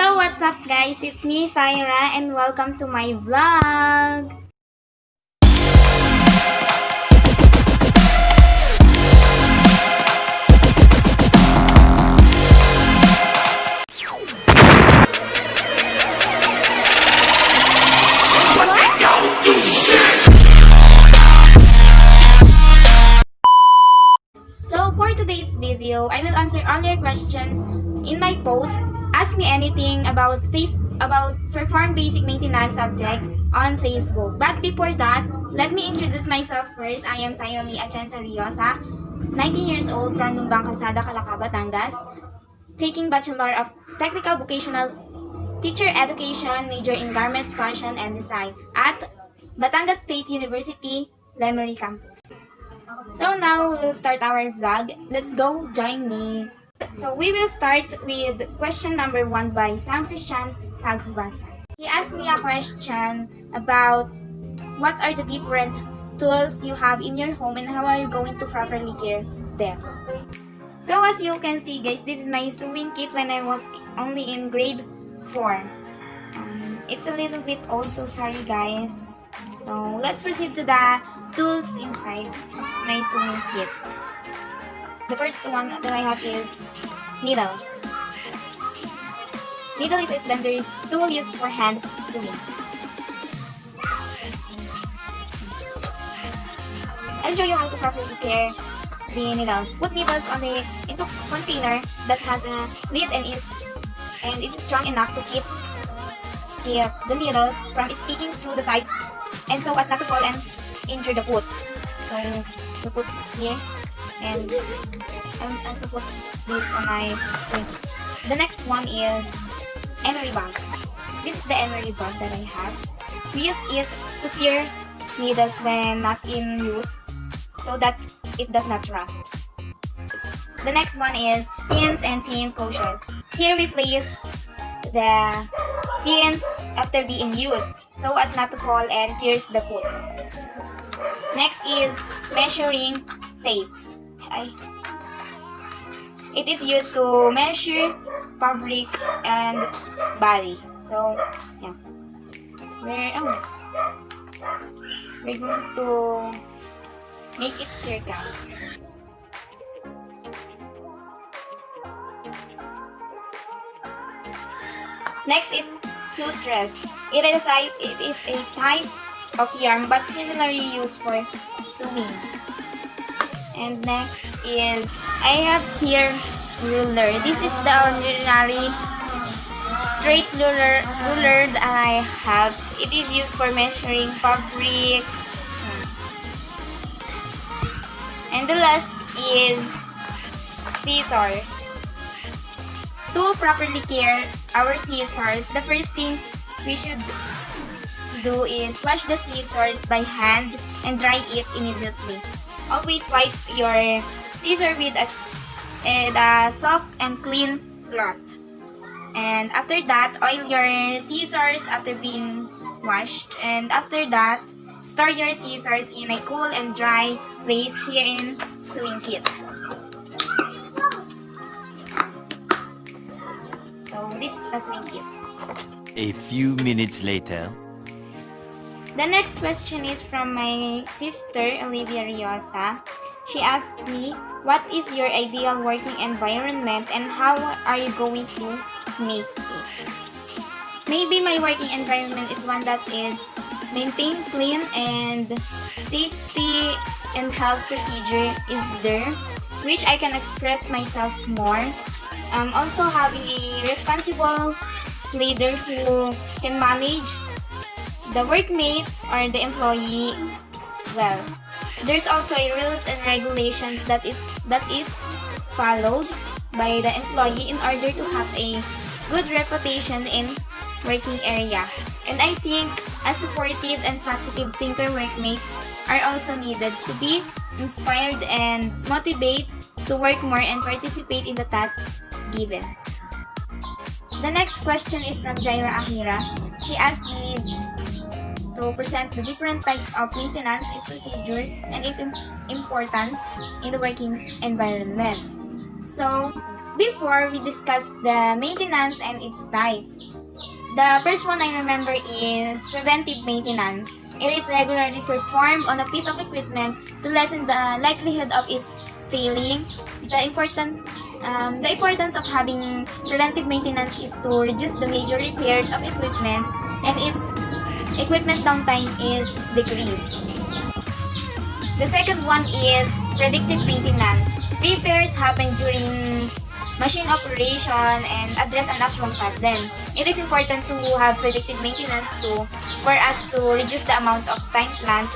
So what's up guys, it's me Syra and welcome to my vlog! So for today's video, I will answer all your questions in my post. Ask me anything about perform basic maintenance subject on Facebook. But before that, let me introduce myself first. I am Syra Riosa, 19 years old from Lumbang Calzada, Calaca, Batangas, taking Bachelor of Technical Vocational Teacher Education, major in Garments, Fashion, and Design at Batangas State University, Lemery Campus. So now we will start our vlog. Let's go, join me. So we will start with question number 1 by Sam Christian Tagbasa. He asked me a question about what are the different tools you have in your home and how are you going to properly care them. So as you can see guys, this is my sewing kit when I was only in grade 4. It's a little bit old, so sorry guys. So let's proceed to the tools inside my sewing kit. The first one that I have is needle. Needle is a slender tool used for hand sewing. I'll show you how to properly prepare the needles. Put needles into container that has a lid and is strong enough to keep the needles from sticking through the sides and so as not to fall and injure the foot. So we put here and also put this on my sewing kit. The next one is emery bag. This is the emery bag that I have. We use it to pierce needles when not in use so that it does not rust. The next one is pins and pin cushion. Here we place the pins after being used so as not to fall and pierce the foot. Next is measuring tape. It is used to measure fabric and body. So yeah, we're going to make it circle. Next is suit thread. It is a type of yarn but similarly used for sewing. And next is, I have here ruler. This is the ordinary straight ruler that I have. It is used for measuring fabric. And the last is scissor. To properly care our scissors, the first thing we should do is wash the scissors by hand and dry it immediately. Always wipe your scissor with a soft and clean cloth. And after that, oil your scissors after being washed. And after that, store your scissors in a cool and dry place here in sewing kit. So this is the sewing kit. A few minutes later. The next question is from my sister, Olivia Riosa. She asked me, what is your ideal working environment and how are you going to make it? Maybe my working environment is one that is maintained clean and safety and health procedure is there, which I can express myself more. Also having a responsible leader who can manage the workmates or the employee well. There's also a rules and regulations that is followed by the employee in order to have a good reputation in working area. And I think a supportive and sensitive thinker workmates are also needed to be inspired and motivated to work more and participate in the tasks given. The next question is from Jaira Ahira. She asked me to present the different types of maintenance, its procedure, and its importance in the working environment. So, before we discuss the maintenance and its type. The first one I remember is preventive maintenance. It is regularly performed on a piece of equipment to lessen the likelihood of its failing. The important the importance of having preventive maintenance is to reduce the major repairs of equipment and its equipment downtime is decreased. The second one is predictive maintenance. Repairs happen during machine operation and address an actual problem. It is important to have predictive maintenance for us to reduce the amount of time plant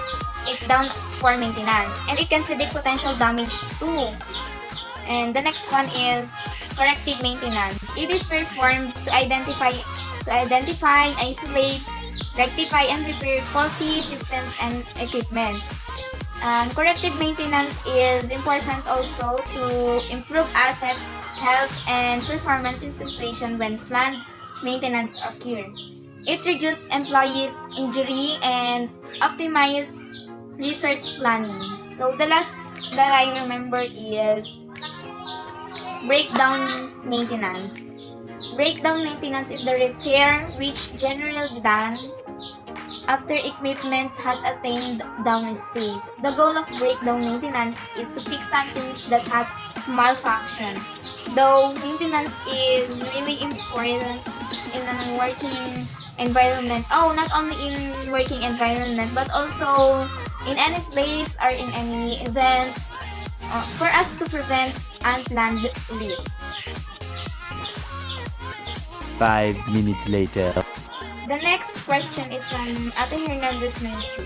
is down for maintenance. And it can predict potential damage too. And the next one is corrective maintenance. It is performed to identify, isolate, rectify, and repair faulty systems and equipment. Corrective maintenance is important also to improve asset health and performance in situation when planned maintenance occur. It reduces employees' injury and optimizes resource planning. So the last that I remember is breakdown maintenance. Breakdown maintenance is the repair which generally done after equipment has attained down state. The goal of breakdown maintenance is to fix something that has malfunction. Though maintenance is really important in a working environment. Oh, not only in working environment but also in any place or in any events for us to prevent unplanned risks. 5 minutes later. The next question is from Ate Hernandez Menchu.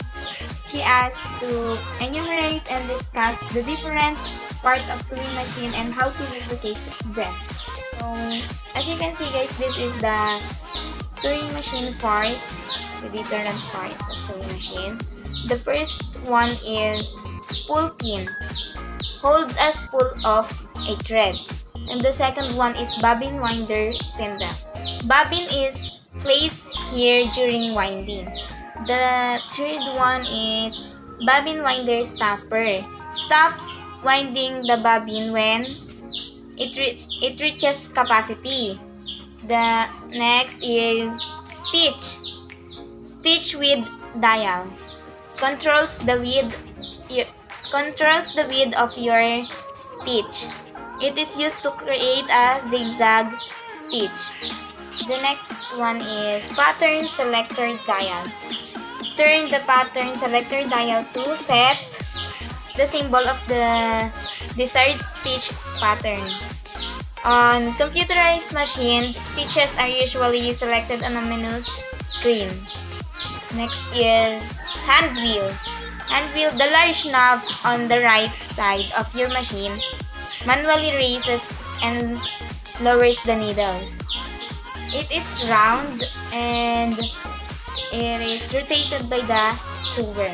She asked to enumerate and discuss the different parts of sewing machine and how to lubricate them. So, as you can see guys, this is the sewing machine parts, the different parts of sewing machine. The first one is spool pin, holds a spool of a thread. And the second one is bobbin winder spindle. Bobbin is placed here during winding. The third one is bobbin winder stopper. Stops winding the bobbin when it reaches capacity. The next is stitch. Stitch with dial. Controls the width of your stitch. It is used to create a zigzag stitch. The next one is pattern selector dial. Turn the pattern selector dial to set the symbol of the desired stitch pattern. On computerized machines, stitches are usually selected on a menu screen. Next is hand wheel. Hand wheel, the large knob on the right side of your machine, manually raises and lowers the needles. It is round and it is rotated by the sewer.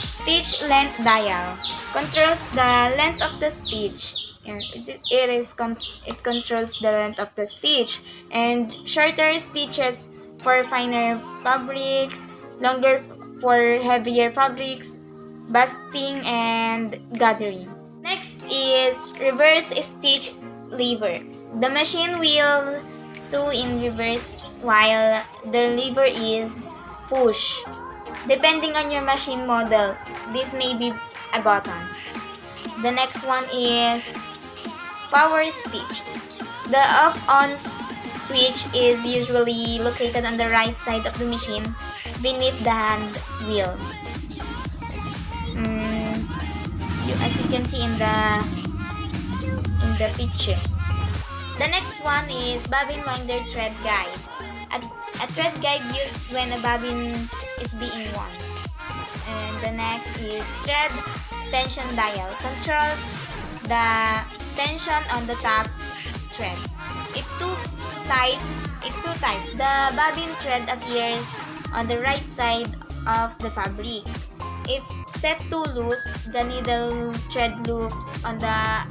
Stitch length dial controls the length of the stitch. It controls the length of the stitch and shorter stitches for finer fabrics, longer for heavier fabrics, basting and gathering. Next is reverse stitch lever. The machine will sew in reverse while the lever is push. Depending on your machine model, this may be a button. The next one is power stitch. The off-on switch is usually located on the right side of the machine beneath the hand wheel. As you can see in the picture. The next one is bobbin winder thread guide. A thread guide used when a bobbin is being wound. And the next is thread tension dial. Controls the tension on the top thread. It's too tight. The bobbin thread appears on the right side of the fabric. If set too loose, the needle thread loops on the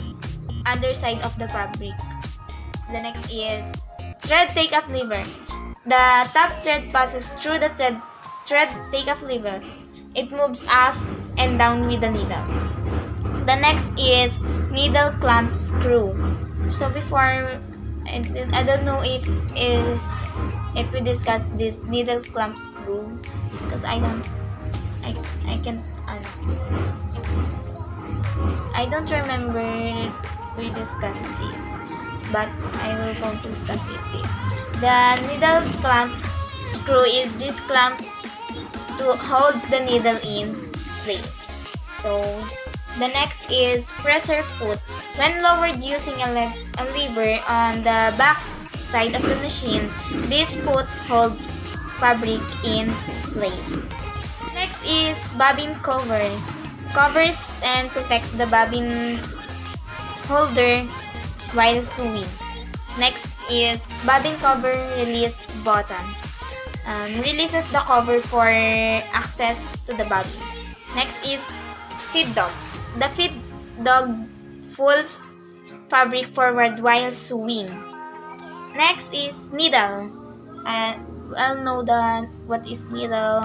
underside of the fabric. The next is thread take-off lever. The top thread passes through the thread take-off lever. It moves up and down with the needle. The next is needle clamp screw. So before, I don't know if we discussed this needle clamp screw, because I can't I don't remember we discussed this, but I will going to discuss it. The needle clamp screw is this clamp to holds the needle in place. So the next is presser foot. When lowered using a lever on the back side of the machine, this foot holds fabric in place. Next is bobbin cover. Covers and protects the bobbin holder while sewing. Next is bobbin cover release button. Releases the cover for access to the bobbin. Next is feed dog. The feed dog pulls fabric forward while sewing. Next is needle. I'll know that what is needle.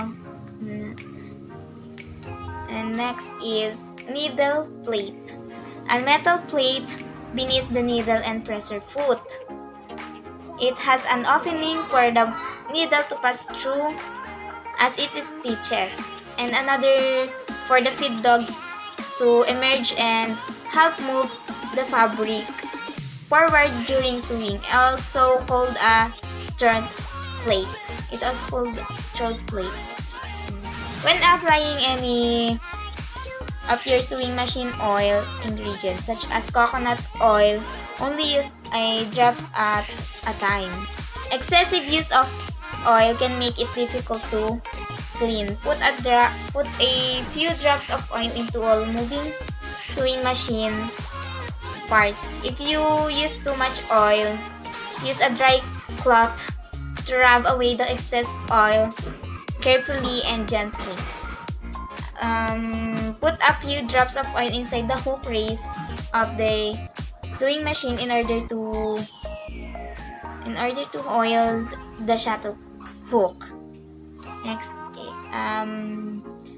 And next is needle plate. A metal plate beneath the needle and presser foot. It has an opening for the needle to pass through as it stitches, and another for the feed dogs to emerge and help move the fabric forward during sewing. Also called a throat plate. It also called throat plate. When applying any of your sewing machine oil ingredients such as coconut oil, only use a drops at a time. Excessive use of oil can make it difficult to clean. Put a few drops of oil into all moving sewing machine parts. If you use too much oil, use a dry cloth to rub away the excess oil carefully and gently. Put a few drops of oil inside the hook race of the sewing machine in order to oil the shuttle hook. Next,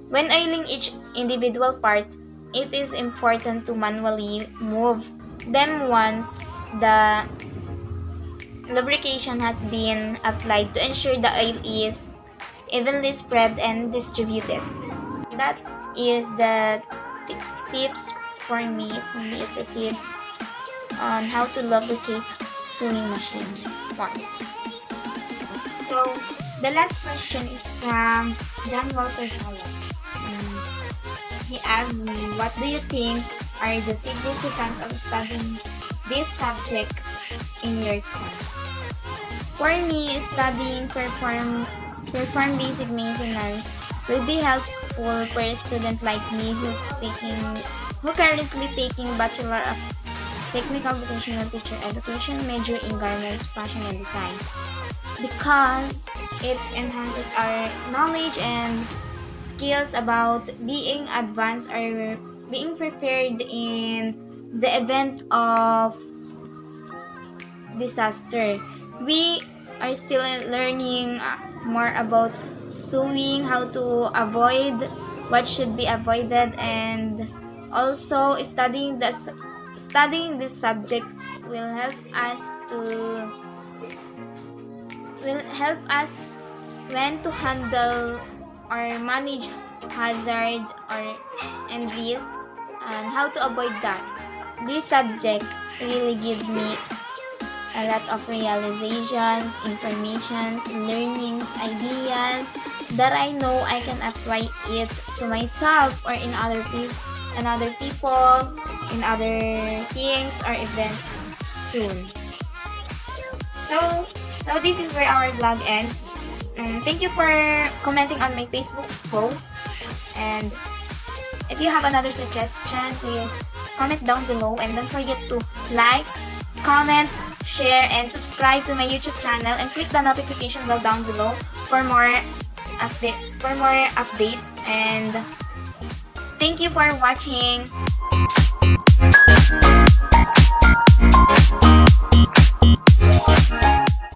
when oiling each individual part, it is important to manually move them once the lubrication has been applied to ensure the oil is evenly spread and distributed. That is the tips for me. For me, it's a tips on how to lubricate sewing machine parts. So the last question is from John Walter Sala. He asked me, what do you think are the significance of studying this subject in your course? For me, studying perform basic maintenance will be helpful for a student like me who currently taking Bachelor of Technical Vocational Teacher Education major in Garments, Fashion and Design, because it enhances our knowledge and skills about being advanced or being prepared in the event of disaster. We are still learning more about sewing, how to avoid what should be avoided, and also studying this subject will help us when to handle or manage hazard and risks and how to avoid that. This subject really gives me a lot of realizations, informations, learnings, ideas that I know I can apply it to myself or in other people, in other things or events soon. So this is where our vlog ends. Thank you for commenting on my Facebook post, and if you have another suggestion, please comment down below, and don't forget to like, comment, share, and subscribe to my YouTube channel, and click the notification bell down below for more updates. And thank you for watching.